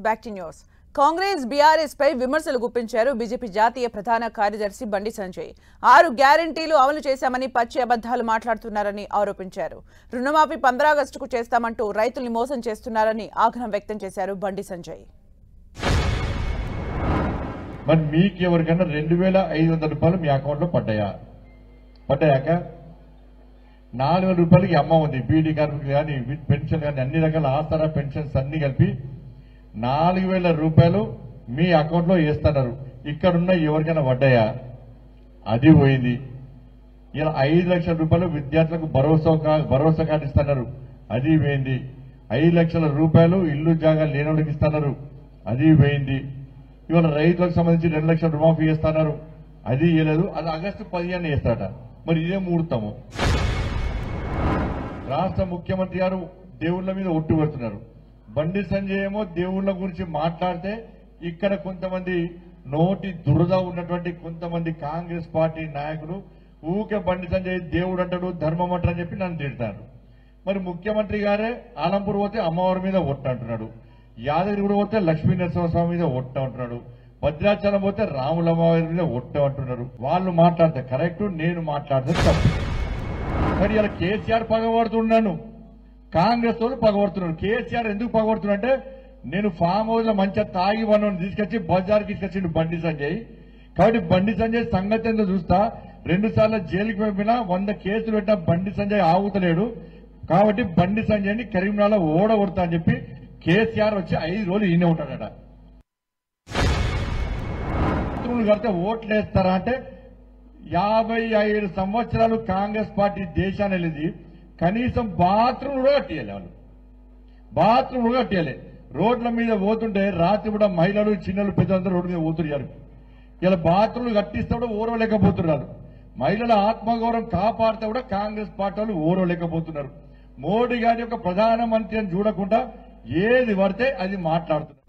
Back to news. Congress BRS పై విమర్శలు గుప్పించారు బీజేపీ జాతీయ ప్రధాన కార్యదర్శి బండి సంజయ్. 6 గ్యారెంటీలు అమలు చేశామని పచ్చి అబద్ధాలు మాట్లాడుతున్నారని ఆరోపించారు. రుణమాఫీ 15 ఆగస్టుకు చేస్తామంటూ రైతుల్ని మోసం చేస్తున్నారని ఆగ్రహం వ్యక్తం చేశారు బండి సంజయ్. మరి మీకు ఎవరికైనా 2500 రూపాయలు మీ అకౌంట్ లో పడ్డాయాక 4000 రూపాయలకి అమ్మ ఉంది. బీడీ కార్మికులు కానీ పెన్షన్ కానీ అన్ని రకాల ఆసరా పెన్షన్స్ అన్ని కలిపి 4000 రూపాయలు మీ అకౌంట్ లో వేస్తున్నారు. ఇక్కడున్న ఎవరికైనా పడ్డాయా? అది పోయింది. ఇలా 5 లక్షల రూపాయలు విద్యార్థులకు భరోసా కార్డు ఇస్తున్నారు. అది పోయింది. 5 లక్షల రూపాయలు ఇల్లు జాగా లేనోళ్ళకి ఇస్తున్నారు. అది పోయింది. ఇవాళ రైతులకు సంబంధించి 2 లక్షల రుణమాఫీ చేస్తున్నారు. అది ఇవ్వలేదు. అది ఆగస్టు 15 వేస్తాడట. మరి ఇదే ముహూర్తము. రాష్ట్ర ముఖ్యమంత్రి గారు దేవుళ్ల మీద ఒట్టు పెడుతున్నారు. బండి సంజయ్ ఏమో దేవుళ్ల గురించి మాట్లాడితే ఇక్కడ కొంతమంది నోటి దురద ఉన్నటువంటి కొంతమంది కాంగ్రెస్ పార్టీ నాయకులు ఊకే బండి సంజయ్ దేవుడు అంటాడు, ధర్మం అంటారు అని చెప్పి నన్ను తిడతారు. మరి ముఖ్యమంత్రి గారే ఆలంపూర్ పోతే అమ్మవారి మీద ఒట్టు అంటున్నాడు, యాదగిరి పోతే లక్ష్మీ నరసింహస్వామి మీద ఒట్టు అంటున్నాడు, భద్రాచలం పోతే రాములమ్మవారి మీద ఒట్టు అంటున్నారు. వాళ్ళు మాట్లాడితే కరెక్ట్, నేను మాట్లాడితే తప్పు. మరి ఇలా కేసీఆర్ పగబడుతున్నాను, కాంగ్రెస్ వాళ్ళు పగబడుతున్నాడు. కేసీఆర్ ఎందుకు పగబడుతున్నా అంటే నేను ఫామ్ హౌస్ లో మంచిగా తాగి వనని తీసుకొచ్చి బజార్కి తీసుకొచ్చిండు బండి సంజయ్. కాబట్టి బండి సంజయ్ సంగతి ఎందుకు చూస్తా. 2 సార్లు జైలుకి పంపినా 100 కేసులు పెట్టినా బండి సంజయ్ ఆగుతలేడు. కాబట్టి బండి సంజయ్ని కరీంనగర్లో ఓడగొడతా అని చెప్పి కేసీఆర్ వచ్చి 5 రోజులు ఈయనే ఉంటాడట. కడితే ఓట్లు వేస్తారా అంటే 55 సంవత్సరాలు కాంగ్రెస్ పార్టీ దేశాన్ని వెళ్ళింది. కనీసం బాత్రూమ్ కూడా కట్టియాలి. వాళ్ళు బాత్రూమ్ కూడా కట్టియాలి. రోడ్ల మీద పోతుంటే రాత్రి కూడా మహిళలు చిన్నలు పెద్దలందరూ రోడ్డు మీద పోతున్నారు. ఇలా బాత్రూమ్లు కట్టిస్తే కూడా ఓరవలేకపోతున్నారు. మహిళల ఆత్మగౌరవం కాపాడితే కూడా కాంగ్రెస్ పార్టీ వాళ్ళు ఓరవలేకపోతున్నారు. మోడీ గారి యొక్క ప్రధానమంత్రి అని చూడకుండా ఏది పడితే అది మాట్లాడుతున్నారు.